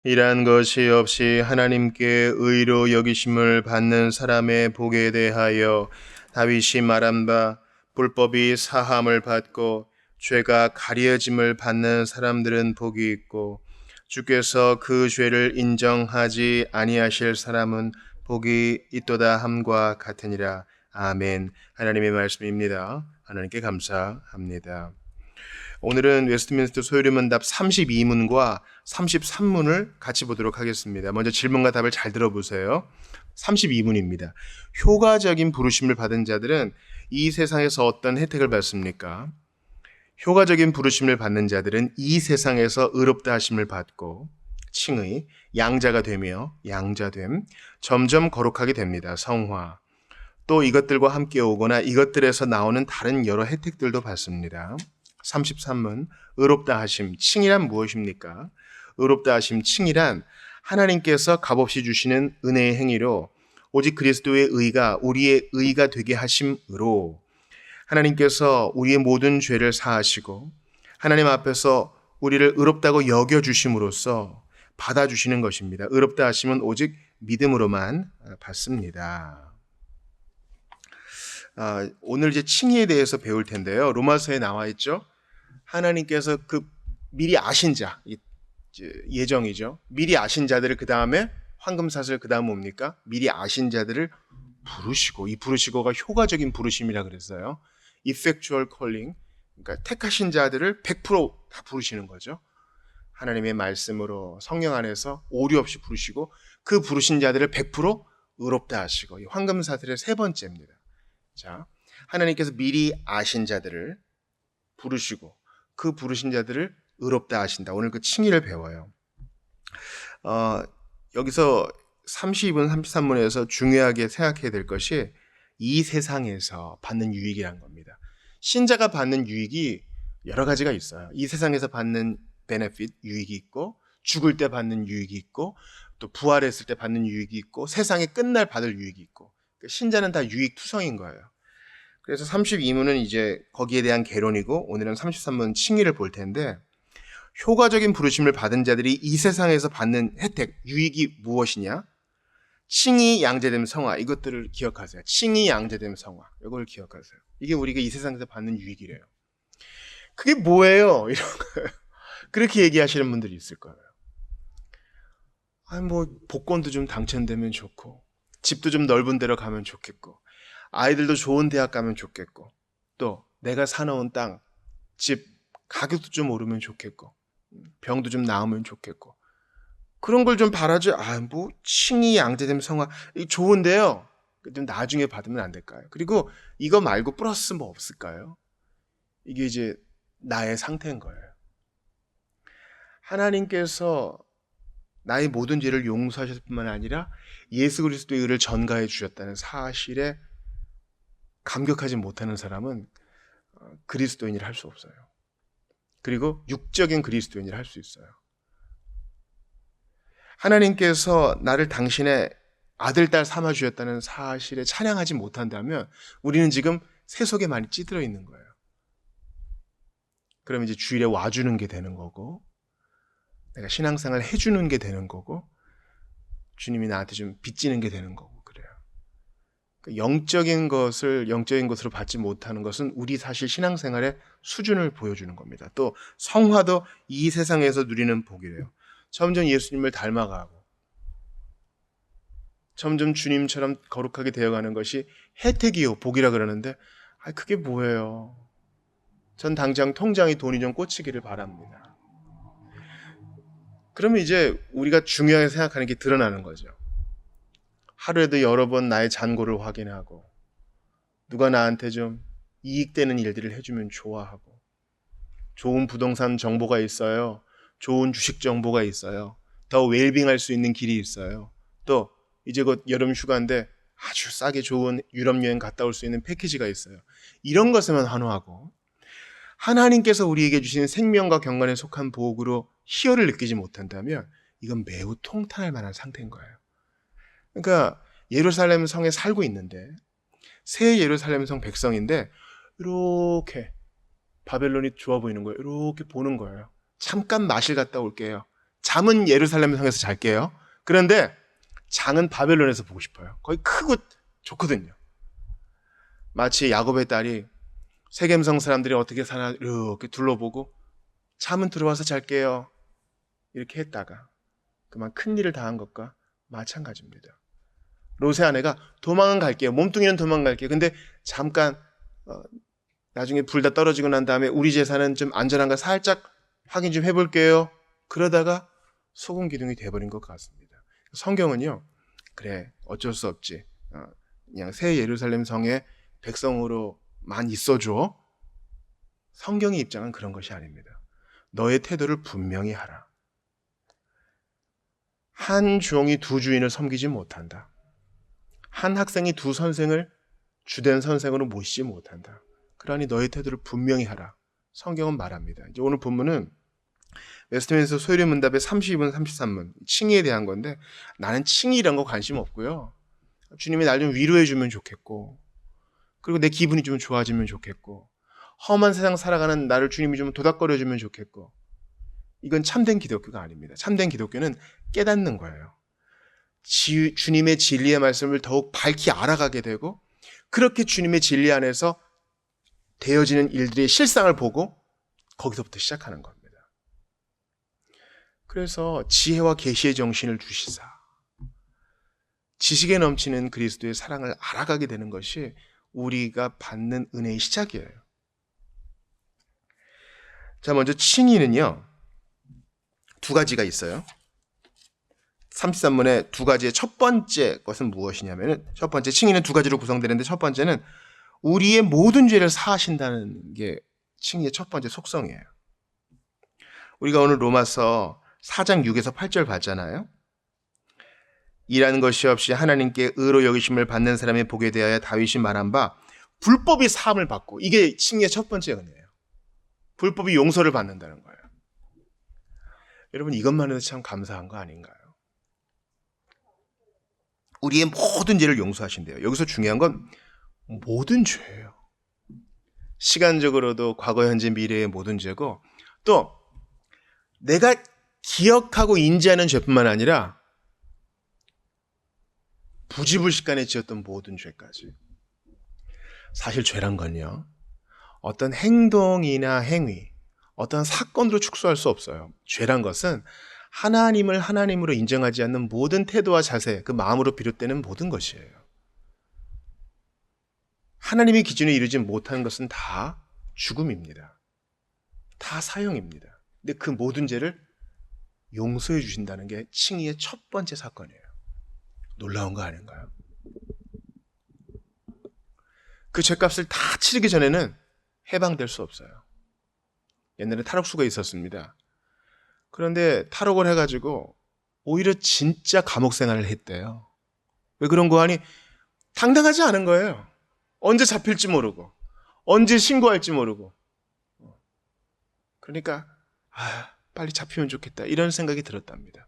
이란 것이 없이 하나님께 의로 여기심을 받는 사람의 복에 대하여 다윗이 말한 바 불법이 사함을 받고 죄가 가려짐을 받는 사람들은 복이 있고 주께서 그 죄를 인정하지 아니하실 사람은 복이 있도다 함과 같으니라. 아멘. 하나님의 말씀입니다. 하나님께 감사합니다. 오늘은 웨스트민스터 소요리문답 32문과 33문을 같이 보도록 하겠습니다. 먼저 질문과 답을 잘 들어보세요. 32문입니다. 효과적인 부르심을 받은 자들은 이 세상에서 어떤 혜택을 받습니까? 효과적인 부르심을 받는 자들은 이 세상에서 의롭다 하심을 받고 칭의, 양자가 되며 양자됨, 점점 거룩하게 됩니다. 성화. 또 이것들과 함께 오거나 이것들에서 나오는 다른 여러 혜택들도 받습니다. 33문 의롭다 하심, 칭이란 무엇입니까? 의롭다 하심, 칭이란 하나님께서 값없이 주시는 은혜의 행위로 오직 그리스도의 의가 우리의 의가 되게 하심으로 하나님께서 우리의 모든 죄를 사하시고 하나님 앞에서 우리를 의롭다고 여겨주심으로써 받아주시는 것입니다. 의롭다 하심은 오직 믿음으로만 받습니다. 오늘 이제 칭의에 대해서 배울 텐데요. 로마서에 나와 있죠. 하나님께서 그 미리 아신 자, 예정이죠. 미리 아신 자들을 그 다음에 황금사슬 그 다음 뭡니까? 미리 아신 자들을 부르시고, 이 부르시고가 효과적인 부르심이라 그랬어요. effectual calling, 그러니까 택하신 자들을 100%다 부르시는 거죠. 하나님의 말씀으로 성령 안에서 오류 없이 부르시고 그 부르신 자들을 100% 의롭다 하시고, 이 황금사슬의 세 번째입니다. 자, 하나님께서 미리 아신 자들을 부르시고 그 부르신 자들을 의롭다 하신다. 오늘 그 칭의를 배워요. 여기서 32분, 33문에서 중요하게 생각해야 될 것이 이 세상에서 받는 유익이란 겁니다. 신자가 받는 유익이 여러 가지가 있어요. 이 세상에서 받는 베네핏, 유익이 있고 죽을 때 받는 유익이 있고 또 부활했을 때 받는 유익이 있고 세상에 끝날 받을 유익이 있고 신자는 다 유익투성인 거예요. 그래서 32문은 이제 거기에 대한 개론이고 오늘은 33문 칭의를 볼 텐데 효과적인 부르심을 받은 자들이 이 세상에서 받는 혜택, 유익이 무엇이냐? 칭의, 양자됨, 성화 이것들을 기억하세요. 칭의, 양자됨, 성화 이걸 기억하세요. 이게 우리가 이 세상에서 받는 유익이래요. 그게 뭐예요? 이런 거예요. 그렇게 얘기하시는 분들이 있을 거예요. 복권도 좀 당첨되면 좋고 집도 좀 넓은 데로 가면 좋겠고 아이들도 좋은 대학 가면 좋겠고 또 내가 사놓은 땅, 집 가격도 좀 오르면 좋겠고 병도 좀 나으면 좋겠고 그런 걸 좀 바라죠. 칭의, 양자됨, 성화 좋은데요. 좀 나중에 받으면 안 될까요? 그리고 이거 말고 플러스 뭐 없을까요? 이게 이제 나의 상태인 거예요. 하나님께서 나의 모든 죄를 용서하셨을 뿐만 아니라 예수 그리스도의 의를 전가해 주셨다는 사실에 감격하지 못하는 사람은 그리스도인이라 할 수 없어요. 그리고 육적인 그리스도인이라 할 수 있어요. 하나님께서 나를 당신의 아들, 딸 삼아 주셨다는 사실에 찬양하지 못한다면 우리는 지금 새 속에 많이 찌들어 있는 거예요. 그럼 이제 주일에 와주는 게 되는 거고 내가 신앙생활 해주는 게 되는 거고 주님이 나한테 좀 빚지는 게 되는 거고 그래요. 영적인 것으로 받지 못하는 것은 우리 사실 신앙생활의 수준을 보여주는 겁니다. 또 성화도 이 세상에서 누리는 복이래요. 점점 예수님을 닮아가고 점점 주님처럼 거룩하게 되어가는 것이 혜택이요 복이라 그러는데 그게 뭐예요? 전 당장 통장에 돈이 좀 꽂히기를 바랍니다. 그러면 이제 우리가 중요하게 생각하는 게 드러나는 거죠. 하루에도 여러 번 나의 잔고를 확인하고 누가 나한테 좀 이익되는 일들을 해주면 좋아하고 좋은 부동산 정보가 있어요. 좋은 주식 정보가 있어요. 더 웰빙할 수 있는 길이 있어요. 또 이제 곧 여름 휴가인데 아주 싸게 좋은 유럽 여행 갔다 올 수 있는 패키지가 있어요. 이런 것에만 환호하고 하나님께서 우리에게 주신 생명과 경건에 속한 복으로 희열을 느끼지 못한다면 이건 매우 통탄할 만한 상태인 거예요. 그러니까 예루살렘 성에 살고 있는데 새 예루살렘 성 백성인데 이렇게 바벨론이 좋아 보이는 거예요. 이렇게 보는 거예요. 잠깐 마실 갔다 올게요. 잠은 예루살렘 성에서 잘게요. 그런데 장은 바벨론에서 보고 싶어요. 거기 크고 좋거든요. 마치 야곱의 딸이 세겜성 사람들이 어떻게 사나 이렇게 둘러보고 잠은 들어와서 잘게요. 이렇게 했다가 그만 큰일을 당한 것과 마찬가지입니다. 롯의 아내가 도망은 갈게요. 몸뚱이는 도망갈게요. 근데 잠깐 나중에 불 다 떨어지고 난 다음에 우리 재산은 좀 안전한가 살짝 확인 좀 해볼게요. 그러다가 소금 기둥이 돼버린 것 같습니다. 성경은요, 그래 어쩔 수 없지. 그냥 새 예루살렘 성의 백성으로만 있어줘. 성경의 입장은 그런 것이 아닙니다. 너의 태도를 분명히 하라. 한 종이 두 주인을 섬기지 못한다. 한 학생이 두 선생을 주된 선생으로 모시지 못한다. 그러니 너의 태도를 분명히 하라. 성경은 말합니다. 이제 오늘 본문은 웨스트민스터 소요리 문답의 32문, 33문 칭의에 대한 건데 나는 칭의란 거 관심 없고요. 주님이 날 좀 위로해 주면 좋겠고 그리고 내 기분이 좀 좋아지면 좋겠고 험한 세상 살아가는 나를 주님이 좀 도닥거려 주면 좋겠고 이건 참된 기독교가 아닙니다. 참된 기독교는 깨닫는 거예요. 주님의 진리의 말씀을 더욱 밝히 알아가게 되고 그렇게 주님의 진리 안에서 되어지는 일들의 실상을 보고 거기서부터 시작하는 겁니다. 그래서 지혜와 계시의 정신을 주시사 지식에 넘치는 그리스도의 사랑을 알아가게 되는 것이 우리가 받는 은혜의 시작이에요. 자, 먼저 칭의는요. 두 가지가 있어요. 33문의 두 가지의 첫 번째 것은 무엇이냐면은 첫 번째 칭의는 두 가지로 구성되는데 첫 번째는 우리의 모든 죄를 사하신다는 게 칭의의 첫 번째 속성이에요. 우리가 오늘 로마서 4장 6에서 8절 봤잖아요. 일하는 것이 없이 하나님께 의로 여기심을 받는 사람의 복에 대하여 다윗이 말한 바 불법이 사함을 받고 이게 칭의의 첫 번째 은혜예요. 불법이 용서를 받는다는 거예요. 여러분 이것만 해도 참 감사한 거 아닌가요? 우리의 모든 죄를 용서하신대요. 여기서 중요한 건 모든 죄예요. 시간적으로도 과거, 현재, 미래의 모든 죄고 또 내가 기억하고 인지하는 죄뿐만 아니라 부지불식간에 지었던 모든 죄까지. 사실 죄란 건요. 어떤 행동이나 행위, 어떤 사건으로 축소할 수 없어요. 죄란 것은 하나님을 하나님으로 인정하지 않는 모든 태도와 자세, 그 마음으로 비롯되는 모든 것이에요. 하나님의 기준에 이르지 못하는 것은 다 죽음입니다. 다 사형입니다. 근데 그 모든 죄를 용서해 주신다는 게 칭의의 첫 번째 사건이에요. 놀라운 거 아닌가요? 그 죄값을 다 치르기 전에는 해방될 수 없어요. 옛날에 탈옥수가 있었습니다. 그런데 탈옥을 해가지고 오히려 진짜 감옥 생활을 했대요. 왜 그런 거 하니? 당당하지 않은 거예요. 언제 잡힐지 모르고 언제 신고할지 모르고 그러니까 빨리 잡히면 좋겠다 이런 생각이 들었답니다.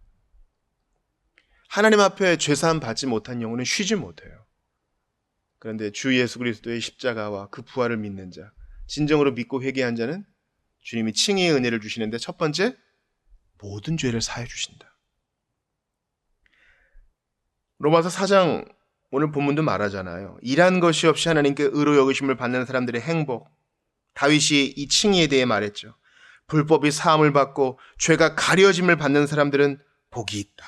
하나님 앞에 죄사함 받지 못한 영혼은 쉬지 못해요. 그런데 주 예수 그리스도의 십자가와 그 부활을 믿는 자, 진정으로 믿고 회개한 자는 주님이 칭의의 은혜를 주시는데 첫 번째, 모든 죄를 사해 주신다. 로마서 4장 오늘 본문도 말하잖아요. 일한 것이 없이 하나님께 의로 여기심을 받는 사람들의 행복. 다윗이 이 칭의에 대해 말했죠. 불법이 사함을 받고 죄가 가려짐을 받는 사람들은 복이 있다.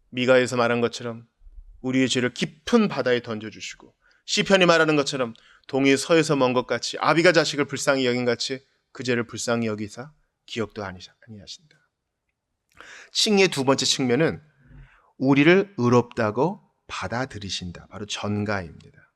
미가에서 말한 것처럼 우리의 죄를 깊은 바다에 던져주시고 시편이 말하는 것처럼 동이 서에서 먼 것 같이 아비가 자식을 불쌍히 여긴 같이 그 죄를 불쌍히 여기사 기억도 아니하신다. 칭의의 두 번째 측면은 우리를 의롭다고 받아들이신다. 바로 전가입니다.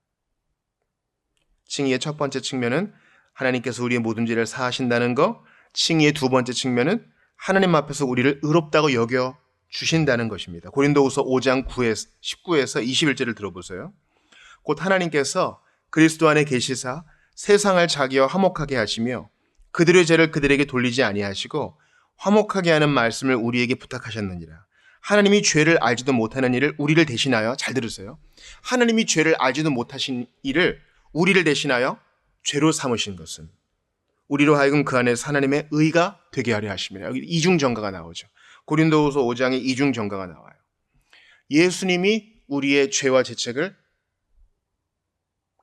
칭의의 첫 번째 측면은 하나님께서 우리의 모든 죄를 사하신다는 거, 칭의의 두 번째 측면은 하나님 앞에서 우리를 의롭다고 여겨 주신다는 것입니다. 고린도후서 5장 19에서 21절을 들어보세요. 곧 하나님께서 그리스도 안에 계시사 세상을 자기와 화목하게 하시며 그들의 죄를 그들에게 돌리지 아니하시고 화목하게 하는 말씀을 우리에게 부탁하셨느니라. 하나님이 죄를 알지도 못하는 일을 우리를 대신하여, 잘 들으세요. 하나님이 죄를 알지도 못하신 일을 우리를 대신하여 죄로 삼으신 것은 우리로 하여금 그 안에서 하나님의 의가 되게 하려 하십니다. 여기 이중전가가 나오죠. 고린도후서 5장에 이중전가가 나와요. 예수님이 우리의 죄와 죄책을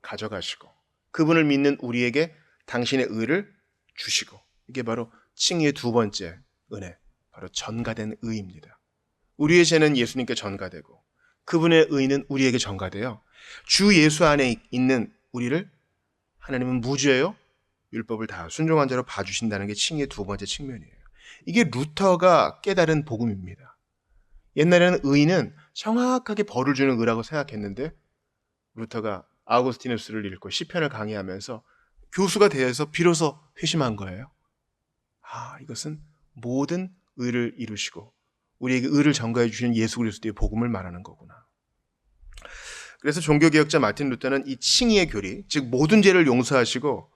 가져가시고 그분을 믿는 우리에게 당신의 의를 주시고, 이게 바로 칭의의 두 번째 은혜, 바로 전가된 의입니다. 우리의 죄는 예수님께 전가되고 그분의 의는 우리에게 전가돼요. 주 예수 안에 있는 우리를 하나님은 무죄요 율법을 다 순종한 자로 봐주신다는 게 칭의의 두 번째 측면이에요. 이게 루터가 깨달은 복음입니다. 옛날에는 의는 정확하게 벌을 주는 의라고 생각했는데, 루터가 아우구스티누스를 읽고 시편을 강의하면서 교수가 되어서 비로소 회심한 거예요. 이것은 모든 의를 이루시고 우리에게 의를 전가해 주시는 예수 그리스도의 복음을 말하는 거구나. 그래서 종교개혁자 마틴 루터는 이 칭의의 교리, 즉 모든 죄를 용서하시고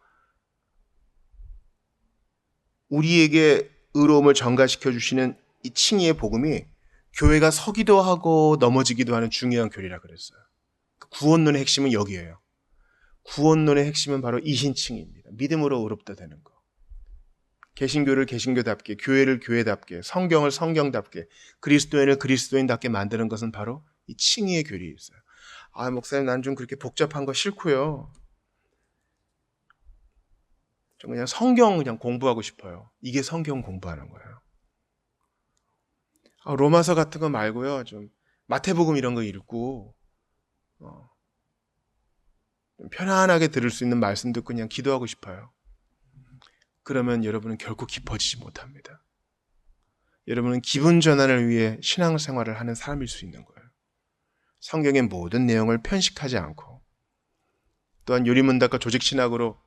우리에게 의로움을 전가시켜 주시는 이 칭의의 복음이 교회가 서기도 하고 넘어지기도 하는 중요한 교리라 그랬어요. 구원론의 핵심은 여기에요. 구원론의 핵심은 바로 이신칭의입니다. 믿음으로 의롭다 되는 거. 개신교를 개신교답게, 교회를 교회답게, 성경을 성경답게, 그리스도인을 그리스도인답게 만드는 것은 바로 이 칭의의 교리에 있어요. 목사님, 난 좀 그렇게 복잡한 거 싫고요. 좀 그냥 성경 그냥 공부하고 싶어요. 이게 성경 공부하는 거예요. 로마서 같은 거 말고요. 좀 마태복음 이런 거 읽고 좀 편안하게 들을 수 있는 말씀 듣고 그냥 기도하고 싶어요. 그러면 여러분은 결코 깊어지지 못합니다. 여러분은 기분 전환을 위해 신앙생활을 하는 사람일 수 있는 거예요. 성경의 모든 내용을 편식하지 않고, 또한 요리문답과 조직신학으로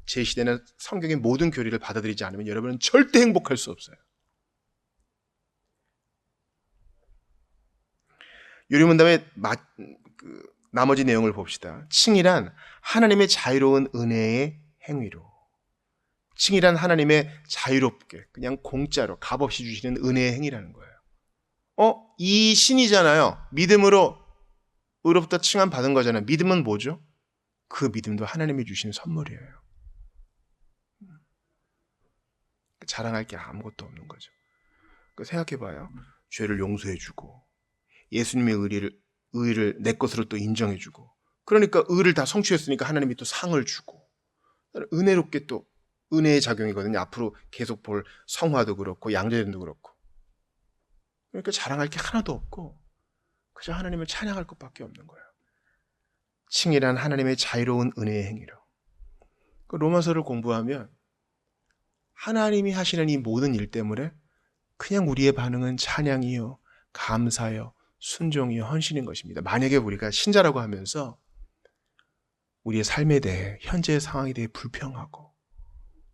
제시되는 성경의 모든 교리를 받아들이지 않으면 여러분은 절대 행복할 수 없어요. 요리문답의 나머지 내용을 봅시다. 칭이란 하나님의 자유로운 은혜의 행위로, 칭이란 하나님의 자유롭게 그냥 공짜로 값없이 주시는 은혜의 행위라는 거예요. 이 신이잖아요. 믿음으로 의롭다 칭함 받은 거잖아요. 믿음은 뭐죠? 그 믿음도 하나님이 주신 선물이에요. 자랑할 게 아무것도 없는 거죠. 생각해봐요. 죄를 용서해주고 예수님의 의를 내 것으로 또 인정해주고, 그러니까 의를 다 성취했으니까 하나님이 또 상을 주고, 은혜롭게 또 은혜의 작용이거든요. 앞으로 계속 볼 성화도 그렇고 양자전도 그렇고. 그러니까 자랑할 게 하나도 없고 그저 하나님을 찬양할 것밖에 없는 거예요. 칭이란 하나님의 자유로운 은혜의 행위로. 로마서를 공부하면 하나님이 하시는 이 모든 일 때문에 그냥 우리의 반응은 찬양이요, 감사요, 순종이요, 헌신인 것입니다. 만약에 우리가 신자라고 하면서 우리의 삶에 대해, 현재의 상황에 대해 불평하고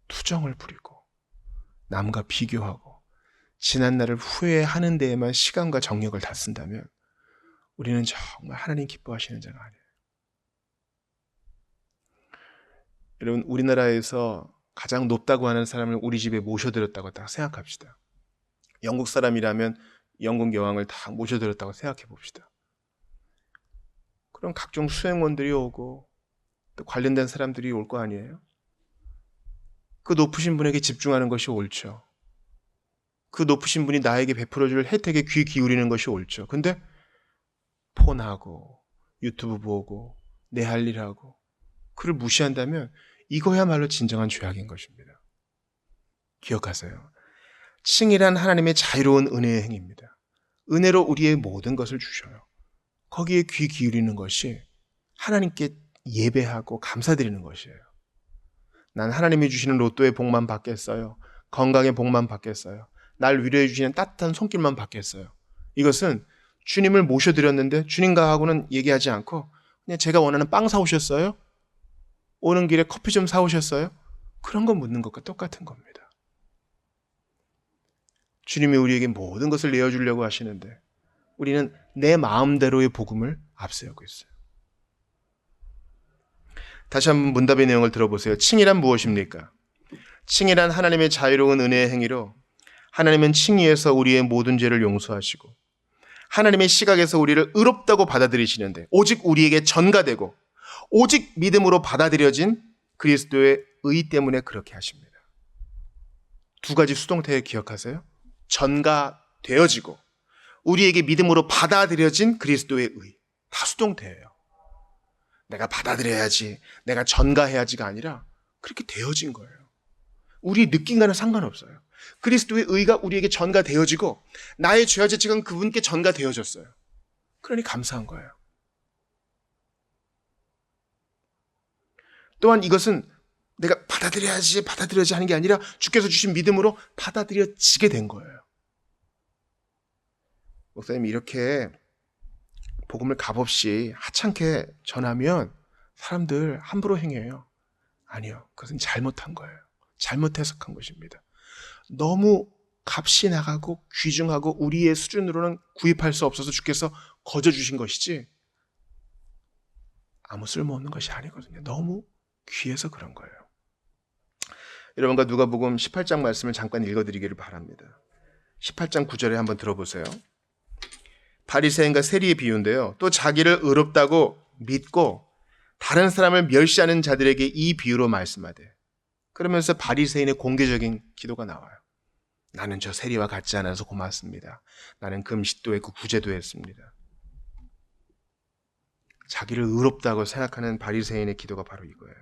투정을 부리고 남과 비교하고 지난 날을 후회하는 데에만 시간과 정력을 다 쓴다면 우리는 정말 하나님 기뻐하시는 자가 아니에요. 여러분, 우리나라에서 가장 높다고 하는 사람을 우리 집에 모셔드렸다고 딱 생각합시다. 영국 사람이라면 영국 여왕을 다 모셔드렸다고 생각해 봅시다. 그럼 각종 수행원들이 오고 또 관련된 사람들이 올 거 아니에요? 그 높으신 분에게 집중하는 것이 옳죠. 그 높으신 분이 나에게 베풀어줄 혜택에 귀 기울이는 것이 옳죠. 근데 폰하고 유튜브 보고 내 할 일하고 그를 무시한다면 이거야말로 진정한 죄악인 것입니다. 기억하세요. 칭이란 하나님의 자유로운 은혜의 행위입니다. 은혜로 우리의 모든 것을 주셔요. 거기에 귀 기울이는 것이 하나님께 예배하고 감사드리는 것이에요. 난 하나님이 주시는 로또의 복만 받겠어요. 건강의 복만 받겠어요. 날 위로해 주시는 따뜻한 손길만 받겠어요. 이것은 주님을 모셔드렸는데 주님과 하고는 얘기하지 않고 그냥 제가 원하는 빵 사오셨어요? 오는 길에 커피 좀 사오셨어요? 그런 거 묻는 것과 똑같은 겁니다. 주님이 우리에게 모든 것을 내어주려고 하시는데 우리는 내 마음대로의 복음을 앞세우고 있어요. 다시 한번 문답의 내용을 들어보세요. 칭이란 무엇입니까? 칭이란 하나님의 자유로운 은혜의 행위로 하나님은 칭의에서 우리의 모든 죄를 용서하시고 하나님의 시각에서 우리를 의롭다고 받아들이시는데 오직 우리에게 전가되고 오직 믿음으로 받아들여진 그리스도의 의 때문에 그렇게 하십니다. 두 가지 수동태 기억하세요? 전가되어지고 우리에게 믿음으로 받아들여진 그리스도의 의. 다 수동태예요. 내가 받아들여야지, 내가 전가해야지가 아니라 그렇게 되어진 거예요. 우리 느낌과는 상관없어요. 그리스도의 의가 우리에게 전가되어지고 나의 죄와 죄책은 그분께 전가되어졌어요. 그러니 감사한 거예요. 또한 이것은 내가 받아들여야지 하는 게 아니라 주께서 주신 믿음으로 받아들여지게 된 거예요. 목사님, 이렇게 복음을 값없이 하찮게 전하면 사람들 함부로 행해요. 아니요. 그것은 잘못한 거예요. 잘못 해석한 것입니다. 너무 값이 나가고 귀중하고 우리의 수준으로는 구입할 수 없어서 주께서 거저 주신 것이지 아무 쓸모없는 것이 아니거든요. 너무 귀해서 그런 거예요. 여러분과 누가복음 18장 말씀을 잠깐 읽어드리기를 바랍니다. 18장 9절에 한번 들어보세요. 바리새인과 세리의 비유인데요. 또 자기를 의롭다고 믿고 다른 사람을 멸시하는 자들에게 이 비유로 말씀하되, 그러면서 바리새인의 공개적인 기도가 나와요. 나는 저 세리와 같지 않아서 고맙습니다. 나는 금식도 했고 구제도 했습니다. 자기를 의롭다고 생각하는 바리새인의 기도가 바로 이거예요.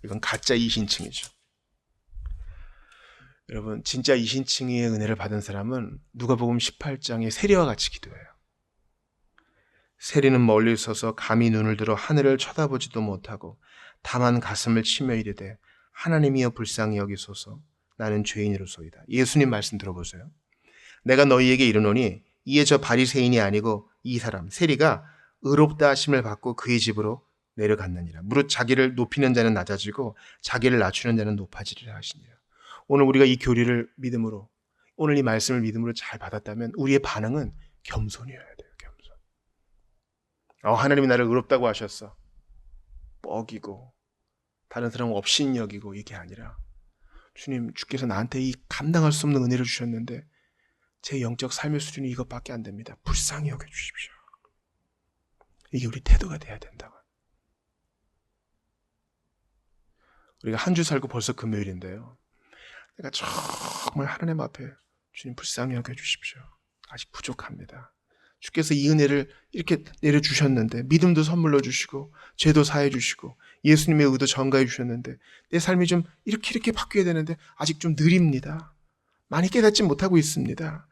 이건 가짜 이신칭이죠. 여러분, 진짜 이신칭의 은혜를 받은 사람은 누가복음 18장의 세리와 같이 기도해요. 세리는 멀리 서서 감히 눈을 들어 하늘을 쳐다보지도 못하고 다만 가슴을 치며 이르되 하나님이여 불쌍히 여기소서 나는 죄인이로소이다. 예수님 말씀 들어보세요. 내가 너희에게 이르노니 이에 저 바리새인이 아니고 이 사람 세리가 의롭다 하심을 받고 그의 집으로 내려갔느니라. 무릇 자기를 높이는 자는 낮아지고 자기를 낮추는 자는 높아지리라 하시니라. 오늘 우리가 이 교리를 믿음으로, 오늘 이 말씀을 믿음으로 잘 받았다면 우리의 반응은 겸손이어야 돼요. 겸손. 하나님이 나를 의롭다고 하셨어. 뻐기고 다른 사람 업신 여기고 이게 아니라, 주님, 주께서 나한테 이 감당할 수 없는 은혜를 주셨는데 제 영적 삶의 수준이 이것밖에 안 됩니다. 불쌍히 여겨주십시오. 이게 우리 태도가 돼야 된다고. 우리가 한 주 살고 벌써 금요일인데요. 내가 정말 하나님 앞에 주님 불쌍히 여겨주십시오. 아직 부족합니다. 주께서 이 은혜를 이렇게 내려주셨는데, 믿음도 선물로 주시고 죄도 사해 주시고 예수님의 의도 전가해 주셨는데 내 삶이 좀 이렇게 바뀌어야 되는데 아직 좀 느립니다. 많이 깨닫지 못하고 있습니다.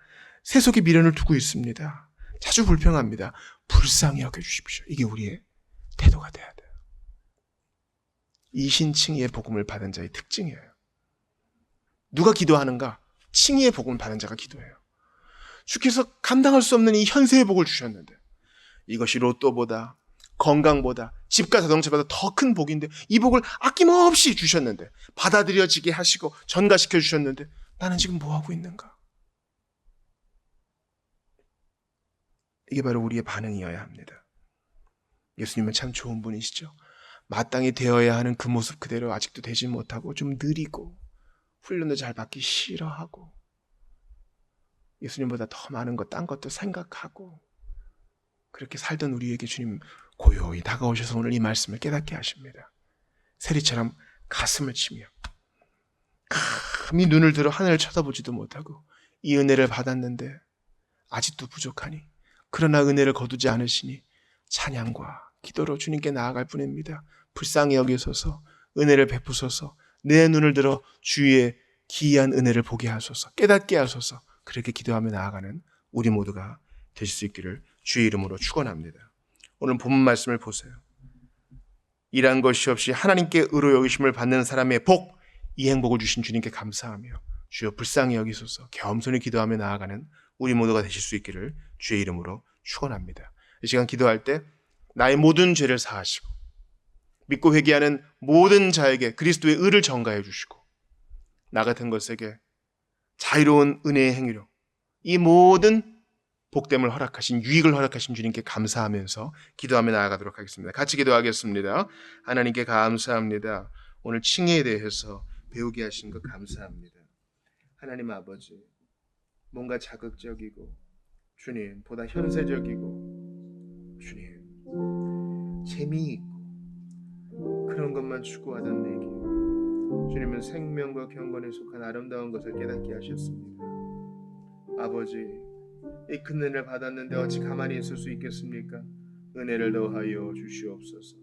세속의 미련을 두고 있습니다. 자주 불평합니다. 불쌍히 여겨주십시오. 이게 우리의 태도가 돼야 돼요. 이신칭의의 복음을 받은 자의 특징이에요. 누가 기도하는가? 칭의의 복음을 받은 자가 기도해요. 주께서 감당할 수 없는 이 현세의 복을 주셨는데, 이것이 로또보다, 건강보다, 집과 자동차보다 더 큰 복인데 이 복을 아낌없이 주셨는데, 받아들여지게 하시고 전가시켜 주셨는데 나는 지금 뭐 하고 있는가? 이게 바로 우리의 반응이어야 합니다. 예수님은 참 좋은 분이시죠. 마땅히 되어야 하는 그 모습 그대로 아직도 되지 못하고 좀 느리고 훈련도 잘 받기 싫어하고 예수님보다 더 많은 것, 딴 것도 생각하고 그렇게 살던 우리에게 주님 고요히 다가오셔서 오늘 이 말씀을 깨닫게 하십니다. 세리처럼 가슴을 치며 감히 눈을 들어 하늘을 쳐다보지도 못하고 이 은혜를 받았는데 아직도 부족하니, 그러나 은혜를 거두지 않으시니 찬양과 기도로 주님께 나아갈 뿐입니다. 불쌍히 여기소서, 은혜를 베푸소서, 내 눈을 들어 주의 기이한 은혜를 보게 하소서, 깨닫게 하소서. 그렇게 기도하며 나아가는 우리 모두가 되실 수 있기를 주의 이름으로 축원합니다. 오늘 본문 말씀을 보세요. 일한 것이 없이 하나님께 의로 여기심을 받는 사람의 복, 이 행복을 주신 주님께 감사하며 주여 불쌍히 여기소서 겸손히 기도하며 나아가는 우리 모두가 되실 수 있기를 주의 이름으로 축원합니다. 이 시간 기도할 때 나의 모든 죄를 사하시고 믿고 회개하는 모든 자에게 그리스도의 의를 전가해 주시고 나 같은 것에게 자유로운 은혜의 행위로 이 모든 복됨을 허락하신, 유익을 허락하신 주님께 감사하면서 기도하며 나아가도록 하겠습니다. 같이 기도하겠습니다. 하나님께 감사합니다. 오늘 칭의에 대해서 배우게 하신 것 감사합니다. 하나님 아버지, 뭔가 자극적이고 주님 보다 현세적이고 주님 재미있고 그런 것만 추구하던 내게 주님은 생명과 경건에 속한 아름다운 것을 깨닫게 하셨습니다. 아버지, 이 큰 은혜를 받았는데 어찌 가만히 있을 수 있겠습니까? 은혜를 더하여 주시옵소서.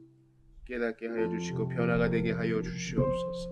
깨닫게 하여 주시고 변화가 되게 하여 주시옵소서.